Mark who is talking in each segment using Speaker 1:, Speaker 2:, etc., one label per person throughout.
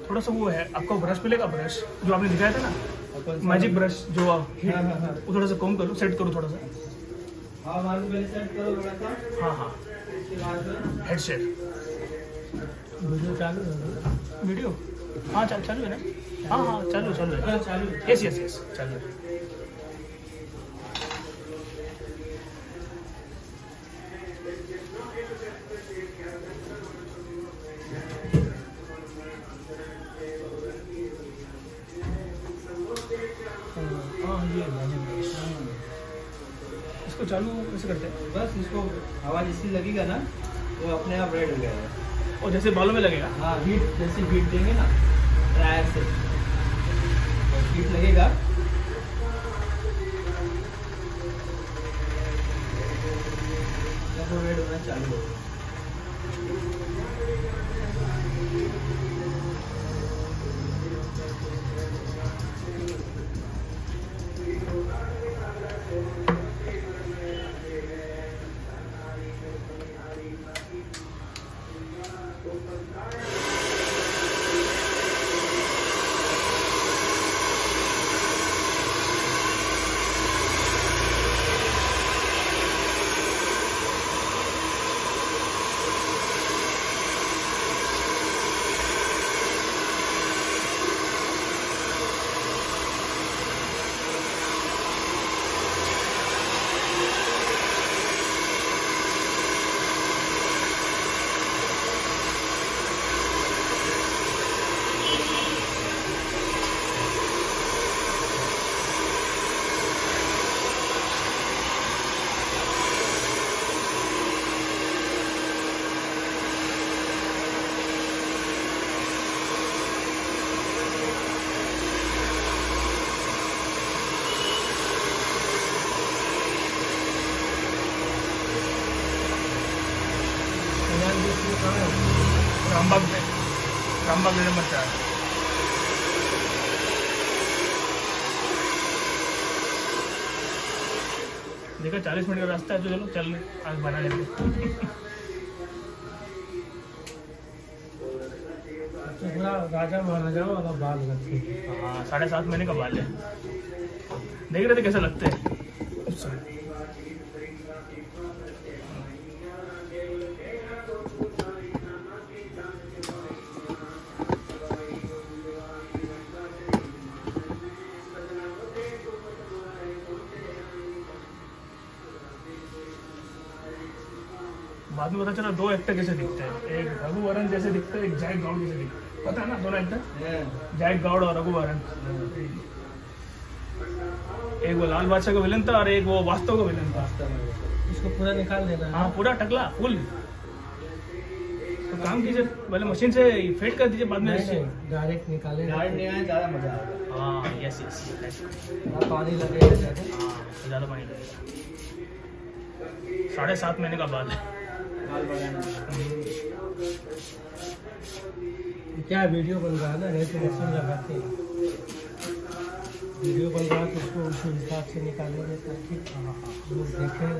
Speaker 1: थोड़ा सा वो है आपका ब्रश मिलेगा, ब्रश जो आपने दिखाया था ना, मैजिक ब्रश जो आप वो थोड़ा सा कम करो, सेट करो थोड़ा सा।
Speaker 2: हाँ पहले सेट करो थोड़ा सा।
Speaker 1: हाँ हाँ,
Speaker 2: उसके बाद
Speaker 1: हेड शेयर
Speaker 2: वीडियो चालू है।
Speaker 1: वीडियो हाँ चालू है ना। हाँ हाँ चालू है।
Speaker 2: चालू।
Speaker 1: यस यस यस चालू है। हाँ ये इसको चालू कैसे करते हैं?
Speaker 2: बस इसको हवा जिसकी लगेगा ना वो अपने आप रेड हो जाएगा।
Speaker 1: और जैसे बालों में लगेगा?
Speaker 2: हाँ हीट, जैसे हीट देंगे ना ड्रायर से हीट लगेगा, जब वो रेड होना चालू होगा। रामबाग में, रामबाग में नंबर 4। देखा 40 मिनट का रास्ता है तो चलो चल आज बना लेते। तो पूरा राजा महाराजाओं वाला बाल रखे।
Speaker 1: हाँ 7.5 महीने का बाल है। देख रहे थे कैसा लगता है उस समय। बाद में पता चला 2 एक्टर जैसे दिखते हैं, एक रघुवरन जैसे दिखता है, एक जय गौड़ जैसे दिखता है। पता है ना दोनों एक्टर, जय गौड़ और रघुवरन। एक वो लाल बादशाह का विलन था और एक वो वास्तव का विलन था।
Speaker 2: इसको पूरा निकाल देना है।
Speaker 1: हाँ पूरा टकला फुल। तो काम कीजिए पहले मशीन से फेड कर दीजिए, बाद में
Speaker 2: डायरेक्ट निकाले। डायरेक्ट निकालने ज़्यादा मजा आएगा।
Speaker 1: हाँ यस यस,
Speaker 2: पानी लगेगा ज़्यादा।
Speaker 1: हाँ ज़्यादा पानी लगेगा। 7.5 महीने का बाल है।
Speaker 2: क्या वीडियो बन रहा है ना, नहीं तो मशीन लगाते हैं। वीडियो बन रहा है तो उसको उसी हिसाब से निकालेंगे ताकि लोग देखें।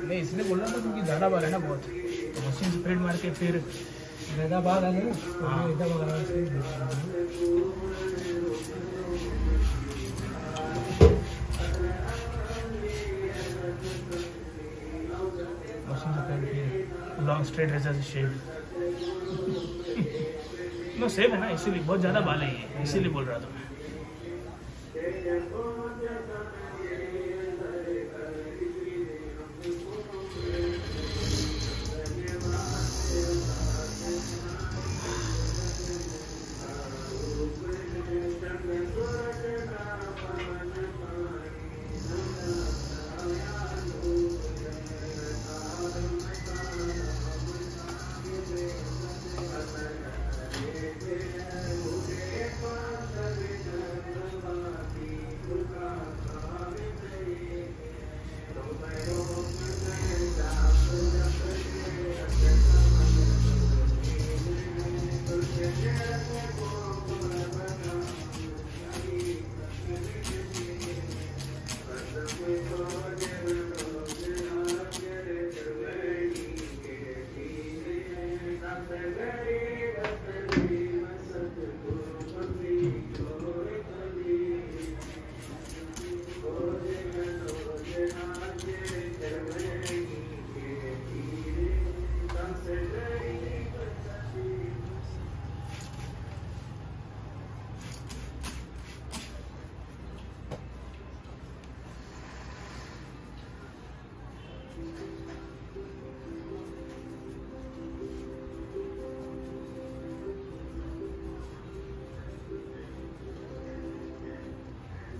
Speaker 1: नहीं इसलिए बोल रहा था क्योंकि ज़्यादा बाल है ना बहुत, तो मशीन से फेड मार के फिर
Speaker 2: ज़्यादा बाल है ना
Speaker 1: हाँ।
Speaker 2: एकदम आराम से
Speaker 1: लॉन्ग स्ट्रेट रेजर से शेव। नो सेव है ना, इसीलिए बहुत ज़्यादा बाल है ये, इसीलिए बोल रहा था मैं।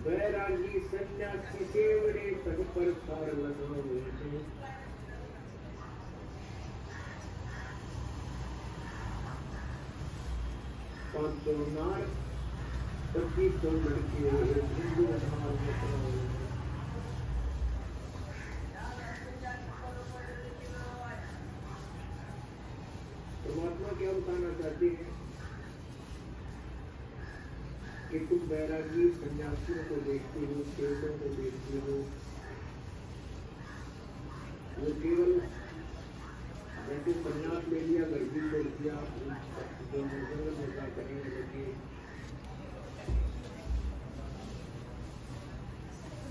Speaker 3: बैरागी सन्यासी सेवड़े तन पर सार लगावे पांचों नार पति तो लड़के हिंदू समाज में परमात्मा क्या बताना चाहते हैं कि तुम बैरागी सन्यासियों को देखते हो, सेवकों को देखते हो, वो केवल जैसे सन्यास ले लिया, घर भी छोड़ दिया, मजा करने लगे।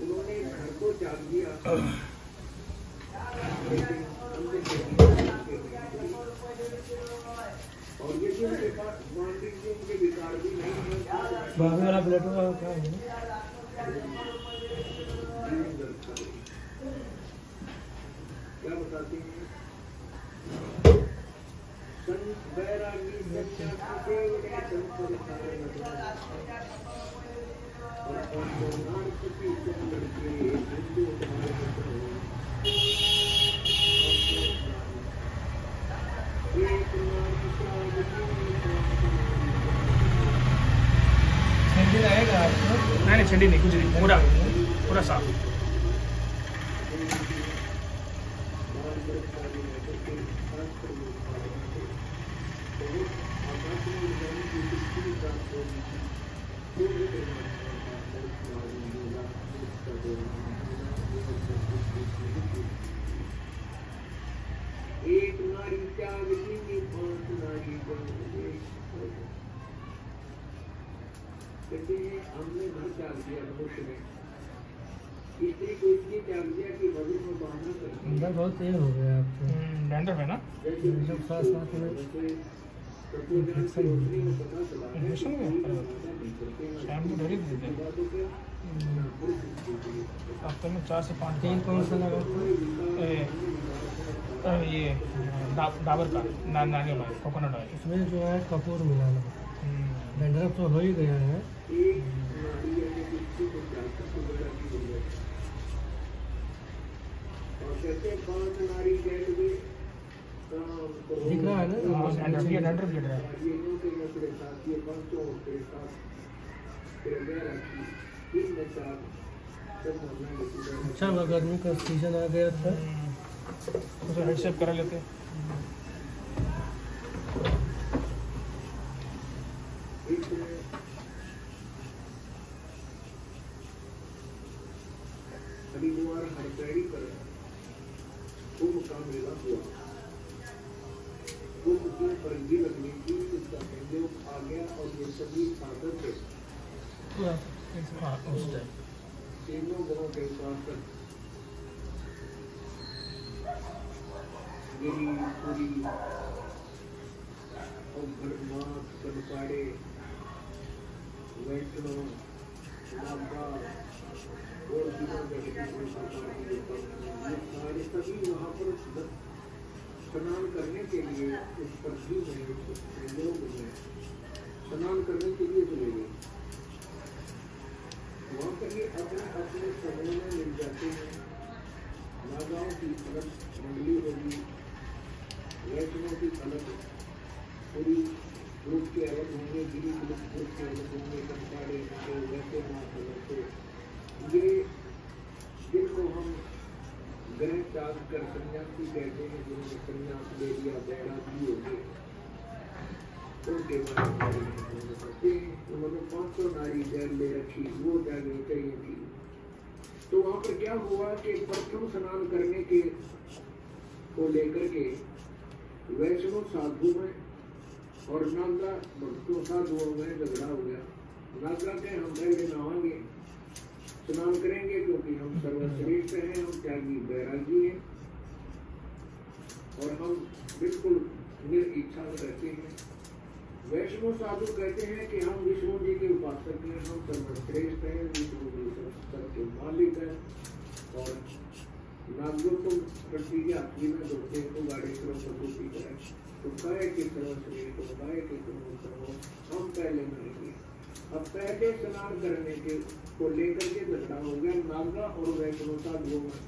Speaker 3: उन्होंने घर को त्याग दिया, लेकिन और ये भी उनके पास मानसिक जी उनके विकार भी नहीं है।
Speaker 2: बाहर वाला प्लेटो का क्या है?
Speaker 3: क्या बताते हैं? बैरागी
Speaker 2: आएगा आपको?
Speaker 1: नहीं छंडी नहीं, कुछ नहीं, पूरा पूरा साफ।
Speaker 3: एक नारी त्याग की पांच नारी कहते हैं हमने घर त्याग दिया, मनुष्य ने स्त्री को इसलिए त्याग दिया कि भविष्य में बांधना करती
Speaker 2: अंदर बहुत तेज हो गया आपको।
Speaker 1: डैंड्रफ है ना?
Speaker 2: जब साथ साथ में
Speaker 1: इन्फेक्शन हो गया, शैम्पू ढेरी देते हैं हफ्ते में 4 से 5।
Speaker 2: तेल कौन सा लगा?
Speaker 1: ये डाबर का नारियल ऑयल, कोकोनट ऑयल।
Speaker 2: इसमें जो है कपूर मिलाना। डैंड्रफ तो हो ही गया है। दिख रहा है ना?
Speaker 1: डैंड्रफ गिर रहा है।
Speaker 2: अच्छा हुआ गर्मी का सीजन आ गया था।
Speaker 1: उसे हेड शेप करा लेते।
Speaker 3: हरिद्वार हर पैड़ी पर कुंभ का मेला हुआ। कुंभ की परिधि लगने की उसका संयोग आ गया और ये सभी साधन थे तीनों गुणों के उपासक गिरी पुरी और भरमात कनकाड़े वैष्णव नागा और सारे सभी वहाँ पर स्नान करने के लिए उस पृथ्वी में लोग में स्नान करने के लिए चले गए। वहाँ पर ये अपने अपने समूह में मिल जाते हैं। नागाओं की अलग मंडली होगी, वैष्णव की अलग पूरी ग्रुप के अलग होंगे, गिरी ग्रुप के अलग होंगे, कंकाड़े होंगे, वैसे नाथ अलग थे। ये जिनको हम ग्रह त्याग कर सन्यासी कहते हैं, जिन्होंने सन्यास ले लिया, बैरागी हो गए, उनके बारे में बताते हैं। उन्होंने 500 नारी जैल ले रखी, वो जागनी चाहिए थी। तो वहाँ पर क्या हुआ कि प्रथम स्नान करने के को लेकर के वैष्णव साधु में और नागा भक्तों साधुओं में झगड़ा हो गया। नागा के हम पहले नहाएंगे, स्नान करेंगे क्योंकि हम सर्वश्रेष्ठ हैं, हम त्यागी बैरागी हैं और हम बिल्कुल निरिच्छा रहते हैं। वैष्णव साधु कहते हैं कि हम विष्णु जी के उपासक हैं, हम सर्वश्रेष्ठ हैं, विष्णु जी सबके मालिक हैं। और नागों को पृथ्वी के हाथी में धोते हैं तो गाड़ी सर्वस्वती करें तो गाय के सर्वश्रेष्ठ हो, गाय के सर्वोत्तम हो, हम पहले नहीं। अब पहले स्नान करने के को लेकर के झगड़ा हो गया नागा और वैष्णव का में।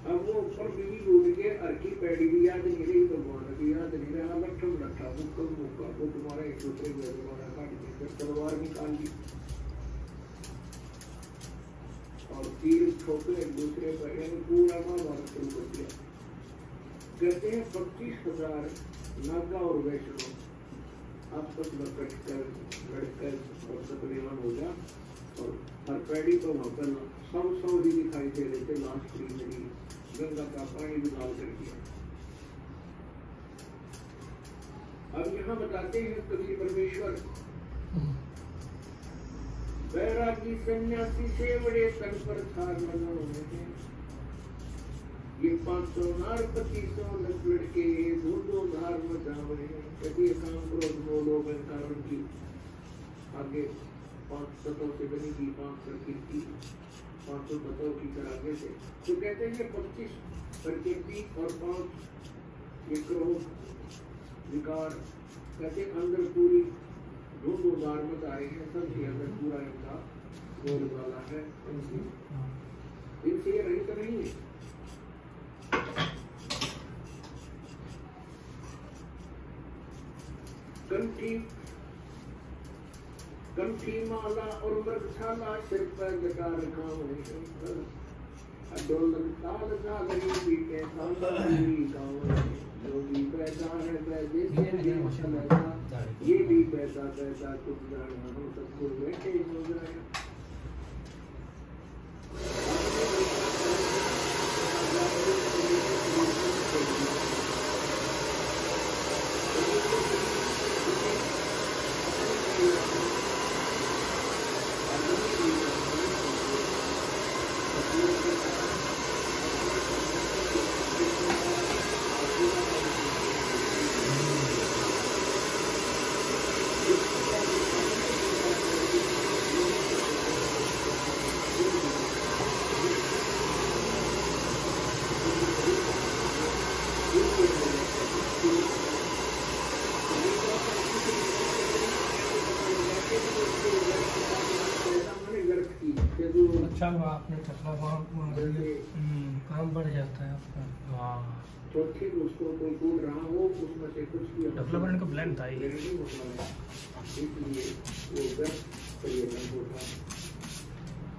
Speaker 3: अब वो ऊपर बीवी उठ के अर्की पैड़ी भी याद नहीं रही, भगवान की याद नहीं रहा, लट्ठम लट्ठा मुक्का मुक्का वो तुम्हारा एक दूसरे को तुम्हारा काट के तलवार निकाल दी और तीर ठोके एक दूसरे पर, पूरा महाभारत शुरू कर दिया। कहते हैं 25,000 नागा और वैष्णव आपस में कटकर लड़कर और सपरिवान हो जा और हर पैड़ी को वहां पर सौ भी दिखाई दे रहे थे। लास्ट मेरी गंगा का पानी भी लाल कर दिया। अब यहाँ बताते हैं कवि परमेश्वर, बैरागी सन्यासी से बड़े तन पर थार लगा हुए हैं, ये 500 नार 2500 लड़के दो धार मचा हुए हैं। कभी काम क्रोध मोलो में कारण की आगे 500 से बनी की 500 की 500 पतों की करागे से, तो कहते हैं 25 प्रकृति और 5 ये क्रोध विकार, कहते अंदर पूरी दो बार मत आए हैं, सबके अंदर पूरा इनका बोल वाला है, इनसे ये रहित नहीं है। कंठी माला और मृगशाला सिर पर लगा रखा हुए, डोलन ताल जागरी पीटे ताली गाँव, योगी पैसा है पैसे से मसला, ये भी पैसा पैसा कुछ जाना हो सबको बैठे हो जाए।
Speaker 2: अच्छा हुआ आपने टकला काम बढ़ जाता है आपका।
Speaker 1: हाँ
Speaker 3: तो ठीक उसको कोई कूद रहा हो उसमें से कुछ भी
Speaker 1: टकला बनने का प्लान था ये,
Speaker 3: इसलिए वो व्यस्त परिवर्तन होता है।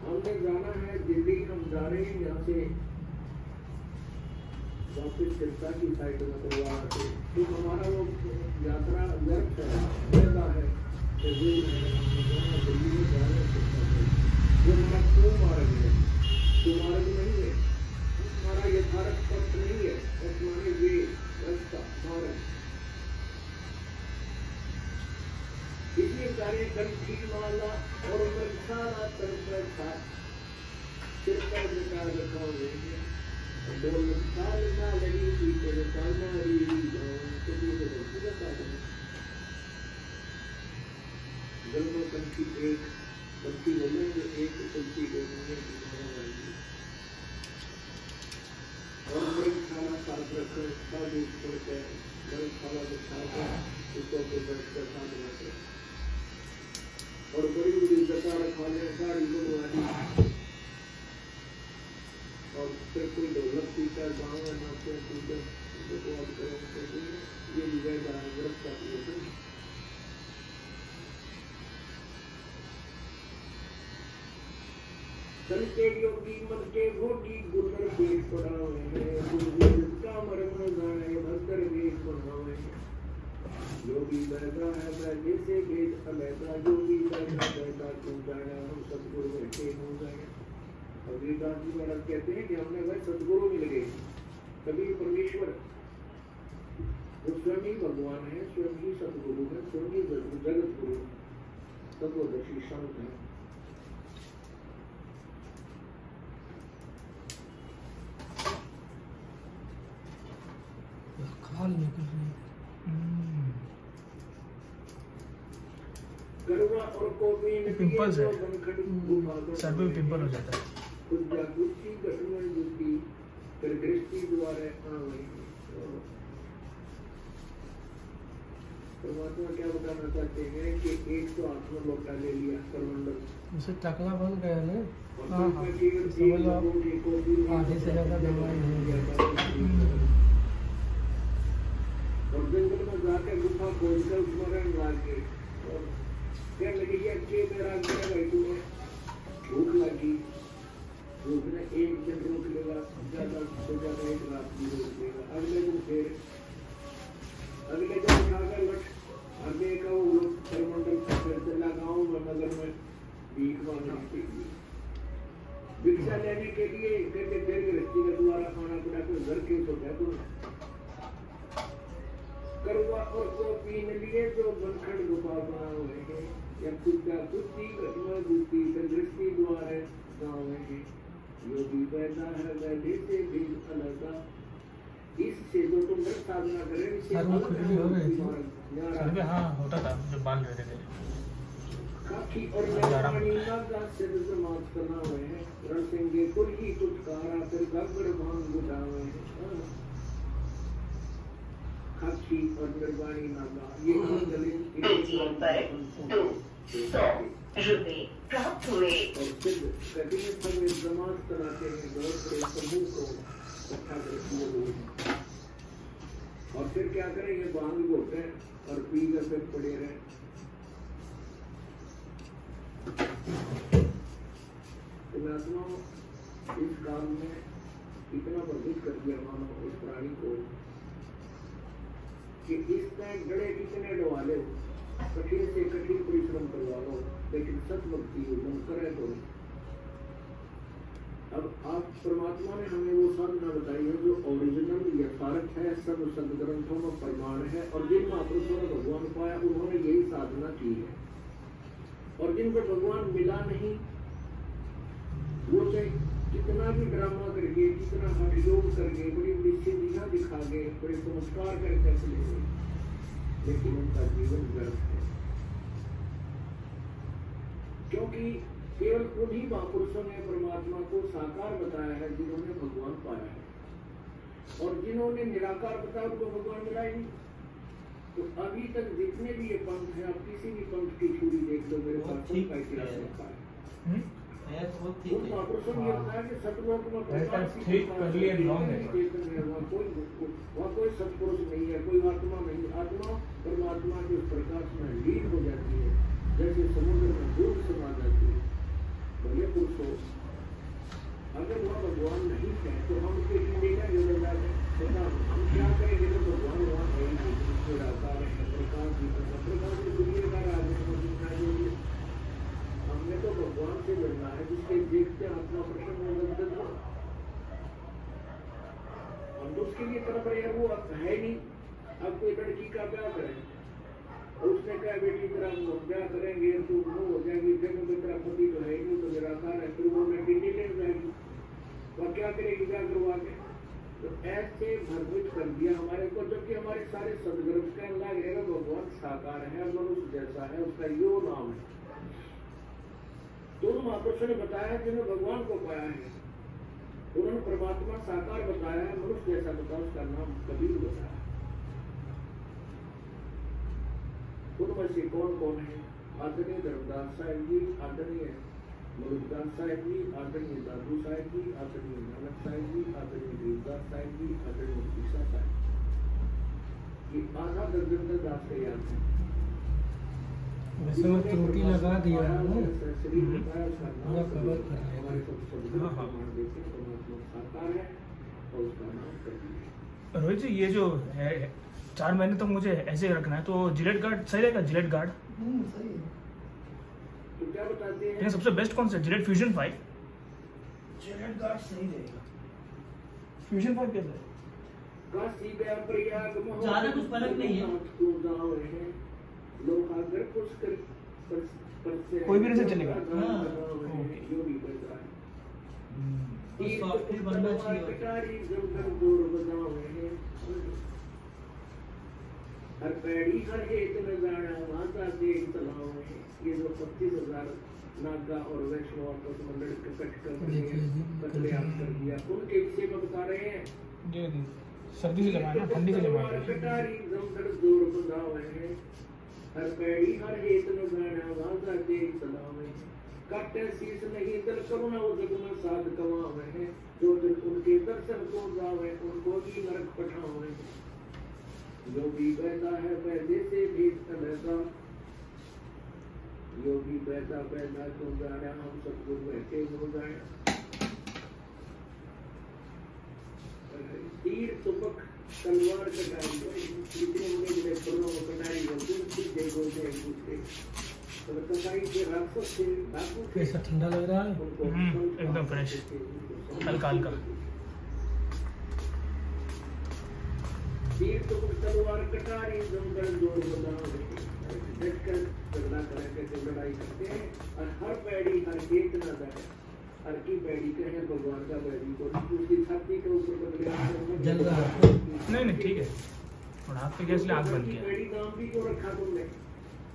Speaker 3: हमने जाना है दिल्ली, हम जा रहे हैं यहाँ से वापिस सिरसा की साइड में करवा के, तो हमारा वो यात्रा व्यर्थ है, पैदा है दिल्ली में जा रहे हैं। वो हमारा क्यों मार्ग है, तो मार्ग नहीं है, हमारा यथार्थ पथ नहीं है, हमारे वे रास्ता मार्ग। इसलिए सारे कंठी माला और सारा तरफ था सिर पर लगा रखा हुए हैं, लगी पीछे मारी दोनों कंठी एक कंठी बोलेंगे, एक कंठी बोलेंगे और मृगशाला साथ रखकर सब ऊपर के मृगशाला बिछाकर उसको बैठकर साथ रखे और बड़ी बड़ी जगह रखवाने गाड़ी बनवानी और फिर कोई ढोलक पीकर गाँव में नाचते पीकर ये विजय होते। चल के योगी मन के भोगी गुलर पेट पड़ा हुए हैं, का मरम गाने भद्र वेद बनावे हैं। योगी बैठा है बैठे से भेद अलैदा, योगी बैठा बैठा तुम जाना हम सतगुरु बैठे हो गए। कबीरदास जी महाराज कहते हैं कि हमने वह सतगुरु मिल गए। कबीर परमेश्वर वो स्वयं ही भगवान है, स्वयं ही सतगुरु है, स्वयं ही जगत गुरु तत्वदर्शी संत है।
Speaker 2: खाल निकल रही
Speaker 3: गरुआ और कोबीन
Speaker 1: पिंपल्स है, सर पे पिंपल हो जाता है।
Speaker 3: कुछ जागृति घटना जुटी फिर दृष्टि द्वारा परमात्मा क्या बताना चाहते हैं कि एक तो आत्मा लोटा ले लिया करमंडल,
Speaker 2: उसे टकला बन गया ना।
Speaker 3: और
Speaker 2: हाँ
Speaker 3: फिर
Speaker 2: हाँ,
Speaker 3: मैं केवल
Speaker 2: समझ लो
Speaker 3: एक
Speaker 2: आप,
Speaker 3: लोगों को भी
Speaker 2: आधे से ज़्यादा दवाई नहीं है।
Speaker 3: और जंगल में जाकर गुफा खोल कर उसमें रंग लाके और क्या लगी कि मेरा भाई तुम्हें भूख लगी, भूख ने एक दिन रोक लेगा, ज्यादा से ज्यादा एक रात भी रोक लेगा, अगले दिन फिर अगले दिन उठाकर लट आगे का वो लोग करमंडल फिर चला गाँव में नगर में भीख मांगने के लिए, भिक्षा लेने के लिए कहते फिर गृहस्थी का द्वारा खाना पड़ा तो घर के तो क्या तुम करुआ और को पीन लिए जो बनखंड गोपाल बना हुए हैं या कुत्ता कुत्ती घटना दूती दृष्टि द्वारा गाँव है योगी पैदा है वैधे से भी अलग, इससे जो तुम व्रत साधना करें इससे
Speaker 2: सर में खुजली हो गई थी।
Speaker 1: सर में हाँ होता था जब बाल रहते थे।
Speaker 3: काफी और निर्माणी नागा से समाज करना हुए हैं रसेंगे कुल ही कुछ कारा फिर गब्बर भांग बुझावे हैं खाकी और निर्वाणी नागा ये
Speaker 4: पेटीएम पर 200 रुपए प्राप्त हुए।
Speaker 3: और फिर कठिन समय समाज कराते हैं बहुत बड़े समूह को इकट्ठा करके लोग, और फिर क्या करें ये भांग घोटे और पी कर फिर पड़े रहे। परमात्मा इस काम में इतना प्रभुत कर दिया मानो उस प्राणी को कि इसमें गड़े कितने डवाले हो, कठिन से कठिन परिश्रम करवा लो, लेकिन सतभक्ति उद्यम करे तो नहीं। अब आप परमात्मा ने हमें वो साधना बताई है जो ओरिजिनल यथार्थ है, सब सदग्रंथों में प्रमाण है, और जिन महापुरुषों ने भगवान पाया उन्होंने यही साधना की है, और जिनको भगवान मिला नहीं वो चाहे कितना भी ड्रामा करके, कितना हठ योग करके, बड़ी बड़ी सिद्धियां दिखा गए, बड़े चमत्कार करके चले गए, लेकिन उनका जीवन व्यर्थ है, क्योंकि केवल उन्हीं महापुरुषों ने परमात्मा को साकार बताया है जिन्होंने भगवान पाया है, और जिन्होंने निराकार बताया उनको भगवान मिला ही नहीं। तो अभी तक जितने भी ये पंथ है, आप किसी भी पंथ की छुरी देख लो, मेरे पास सबका इतिहास लिखा है। उन महापुरुषों ने बताया कि सतलोक में
Speaker 1: ठीक करलिए लॉन्ग है,
Speaker 3: वहाँ कोई सत्पुरुष नहीं है, कोई आत्मा नहीं, आत्मा परमात्मा के उस प्रकाश में लीन हो जाती है, जैसे समुद्र में दूध समा जाती है। भले पुरुष हो, अगर वह भगवान नहीं है तो हम उसके लिए क्या योगदान है, हम क्या करेंगे तो भगवान वहाँ है ही नहीं, निराकार है, प्रकाश की दुनिया का राज है। हमने तो भगवान से मिलना है जिसके देखते आत्मा प्रसन्न हो, हम तो उसके लिए तरफ रहे, वो अब है नहीं। अब कोई लड़की का ब्याह करें, उसने कहा बेटी तेरा ब्याह करेंगे तो वो हो जाएगी, फिर तेरा पति तो है नहीं, तो निराकार है, फिर वो डिग्री ले जाएगी, वह क्या करेगी ब्याह करवा के। तो ऐसे भरभूत कर दिया हमारे को, जबकि हमारे सारे सदग्रंथ का अंदाज रहेगा भगवान साकार है, मनुष्य जैसा है, उसका यो नाम है। दोनों महापुरुषों ने बताया जिन्होंने भगवान को पाया है, उन्होंने परमात्मा साकार बताया है, मनुष्य जैसा बताया, उसका नाम कबीर बताया। उनमें से कौन कौन है? आदरणीय धर्मदास साहिब जी, आदरणीय मरुदास साहिब जी, आदरणीय दादू साहिब जी, आदरणीय नानक साहिब जी, आदरणीय देवदास साहिब जी, आदरणीय ईसा साहिब। ये आधा दर्जन तक दास का याद है।
Speaker 2: वैसे में त्रुटि लगा दिया है ना, पूरा कवर कर लिया।
Speaker 1: रोहित जी ये जो है 4 महीने तक मुझे ऐसे रखना है, तो जिलेट गार्ड सही रहेगा? जिलेट गार्ड
Speaker 2: सही है।
Speaker 3: तो क्या बताते हैं?
Speaker 1: लेकिन सबसे बेस्ट कौन सा? Gillette fusion 5?
Speaker 2: जिलेट गार्ड सही रहेगा।
Speaker 1: फ्यूजन 5 कैसा है?
Speaker 2: ज़्यादा कुछ फर्क नहीं है।
Speaker 1: कोई भी रेजर चलेगा?
Speaker 2: सॉफ्टवेयर बनना चाहिए।
Speaker 3: हर पैड़ी हर एक न जाना माता देख तलाव में, ये जो 25,000 नागा और वैष्णव आपस में लड़के कट कर कतलेआम कर दिया, उनके विषय में बता रहे हैं।
Speaker 1: सर्दी से जमाए ना, ठंडी से जमाए।
Speaker 3: कटारी जमकर जोर बंधावे, हर पैड़ी हर हेत न गाना वादा दे सलावे। काटे शीस नहीं दल करुणा उदक में साध कमावे, जो दिल उनके दर्शन को जावे उनको भी नरक पठावे। जो भी पैदा है पैदे से भेद अलगा, जो भी पैदा पैदा तो जाना हम सब कुछ बैठे हो जाए। तीर तुपक तलवार कटाई, इतने बड़े फलों कटाई होती है बोलते हैं दूसरे। तो कटाई के राक्षस से डाकू
Speaker 2: कैसा ठंडा लग रहा है?
Speaker 1: एकदम फ्रेश, हल्का हल्का।
Speaker 3: तीर तुपक तलवार कटारी जमकर जोर बंधावे, डटकर झगड़ा करके लड़ाई करते हैं। और हर पैड़ी हर एक न जाए, हर की पैड़ी कहे भगवान का पैड़ी को उसकी छाती के ऊपर बदले
Speaker 2: जल रहा है।
Speaker 1: नहीं ठीक है, और हाथ पे गैस ले आग बंद किया।
Speaker 3: पैड़ी नाम भी क्यों रखा तुमने,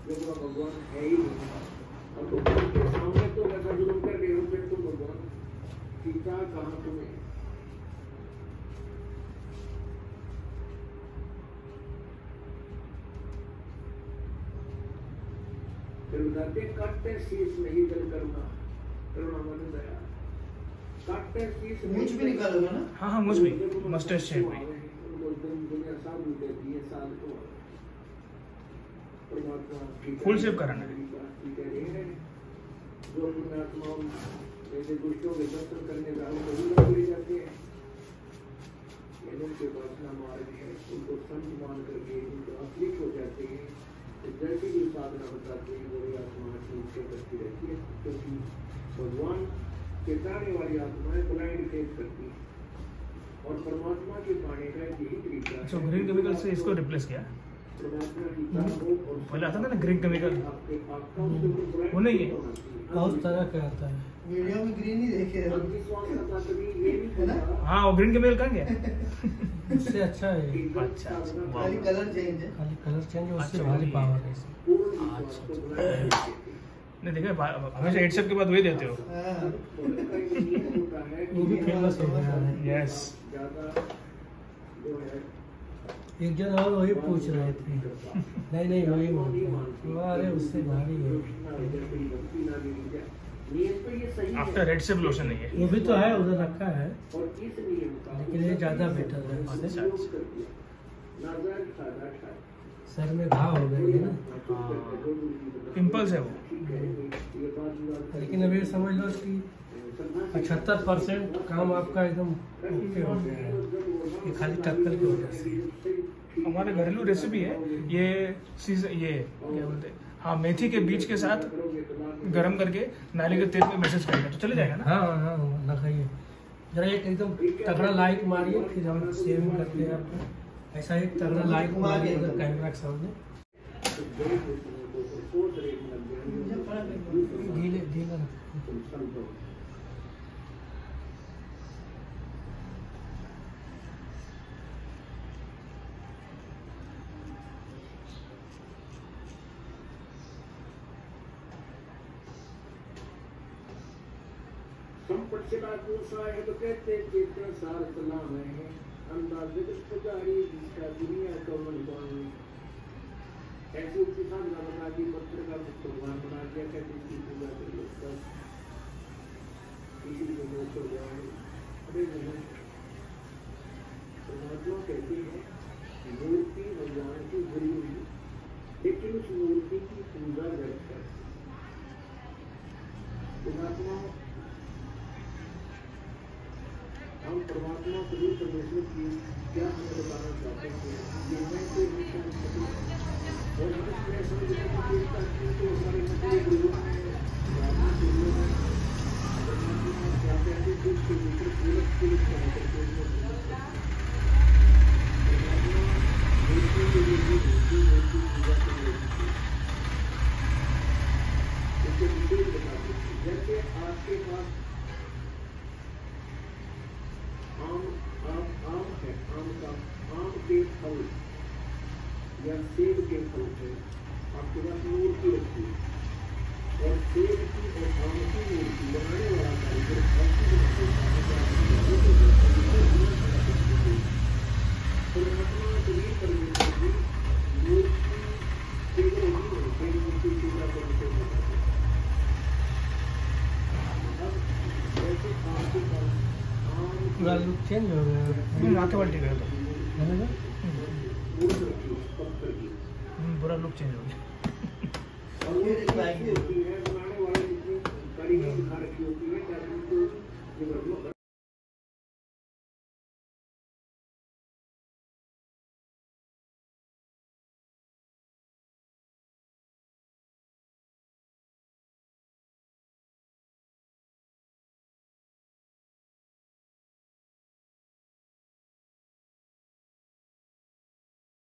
Speaker 3: जो भगवान है ही नहीं। और भगवान के सामने तो ऐसा जुल्म कर रहे हो, फिर तुम भगवान सीता कहाँ तुम्हें। फिर बताते काटते शीश नहीं दल करुणा, करुणा मन दया। काटते शीश
Speaker 5: मूंछ भी निकालोगे ना?
Speaker 1: हाँ हाँ, मुझ भी मस्टर्ड शेप में।
Speaker 3: दुनिया साधु देती है साल को परमात्मा
Speaker 1: फुल शेप कराना है।
Speaker 3: जो पुण्यात्माओं जैसे दुष्टों के दर्शन करने जाओ तो भी ले जाते हैं। उनके वासना मार्ग है, उनको संत मान करके उनको अतिरिक्त हो जाते हैं। तो जैसी भी साधना बताते हैं वो आत्मा उसके करती रहती है, क्योंकि भगवान चेताने वाली आत्माएं ब्लाइंड फेस करती है। और परमात्मा के पाने का यही तरीका है।
Speaker 1: तो ग्रीन केमिकल से इसको रिप्लेस किया।
Speaker 3: परमात्मा की ताकत और
Speaker 1: पहले आता था ना ग्रीन केमिकल,
Speaker 3: आपका
Speaker 1: वो नहीं है।
Speaker 2: बहुत तरह का आता है।
Speaker 5: वीडियो में ग्रीन ही देखे रहे हो।
Speaker 3: अंधविश्वास का कभी ये नहीं
Speaker 5: है ना?
Speaker 3: होता।
Speaker 1: हाँ, वो ग्रीन केमिकल कहाँ गया?
Speaker 2: उससे अच्छा है,
Speaker 1: अच्छा, वाह।
Speaker 5: खाली कलर चेंज है।
Speaker 2: खाली कलर चेंज, उससे
Speaker 1: अच्छा,
Speaker 2: भारी
Speaker 1: वही।
Speaker 2: पावर है इसमें।
Speaker 3: पूर्ण विश्वास को बनाए रखते हैं।
Speaker 1: नहीं देखा, हमेशा हेडसेट के बाद वही देते हो।
Speaker 5: हाँ।
Speaker 2: वो भी फेमस हो गया है।
Speaker 1: यस,
Speaker 2: एक जन और वही पूछ रहे थे, नहीं वही मानते हैं। अरे उससे भारी है।
Speaker 1: आफ्टर रेड से लोशन नहीं है।
Speaker 2: वो भी तो है, उधर रखा है,
Speaker 3: लेकिन
Speaker 2: लेकिन ये ज्यादा बेटर है।
Speaker 1: अच्छा,
Speaker 2: सर में घाव हो गई है ना,
Speaker 1: पिंपल्स है वो।
Speaker 2: लेकिन अभी समझ लो कि 75% काम आपका एकदम ओके हो गया है। ये खाली टक्कर की वजह से।
Speaker 1: हमारे घरेलू रेसिपी है ये ये क्या बोलते हैं, हाँ, मेथी के बीज के साथ गरम करके नारियल के तेल में मैसेज करेंगे तो चले जाएगा ना।
Speaker 2: हाँ लगाइए जरा, एक एकदम तगड़ा लाइट मारिए, फिर हम सेविंग करते हैं आपको। ऐसा एक तगड़ा लाइट मारिए इधर कैमरा के सामने, ढीला
Speaker 3: संपत्तिला को साहेब कहते चेतन सार तला में अंदाज जगत पुजारी जिसका दुनिया का मन बानी। ऐसी उक्ति साधना बता दी, पत्र का भगवान बना दिया, कहते इसकी पूजा करिए बस किसी को मोक्ष हो जाए। अरे नहीं, परमात्मा कहते हैं मूर्ति भगवान की बनी हुई, लेकिन उस मूर्ति की पूजा व्यर्थ है। परमात्मा हम परमात्मा स्वरूप परमेश्वर की क्या हमें बताना चाहते हैं, ये मैं कोई नहीं समझ सकती। और मैं समझ सकती तो हमारे मतलब गुरु हैं, ब्राह्मण गुरु हैं, परमात्मा क्या कहते हैं दुख के ऊपर पूरक पूरक कहा करते हैं। परमात्मा मूर्ति के लिए मूर्ति पूजा के लिए इसके विपरीत बताते हैं। जैसे आपके पास आम है, आम के फल या सेब के फल है, आपके पास मूर्ति रखी है और सेब की और आम की मूर्ति बनाने वाला कारीगर परमात्मा शरीर परमेश्वर की मूर्ति केवल होगी नहीं, मूर्ति पूरा करके ऐसे आपके
Speaker 2: पूरा लुक चेंज हो गया
Speaker 1: आंखें पलटी गए तो
Speaker 2: है ना?
Speaker 3: मूर्त रखी पत्थर की
Speaker 1: पूरा लुक चेंज हो गया।
Speaker 3: और ये होती है बनाने वाले जितनी कारीगरी दिखा रखी होती है ताकि उनको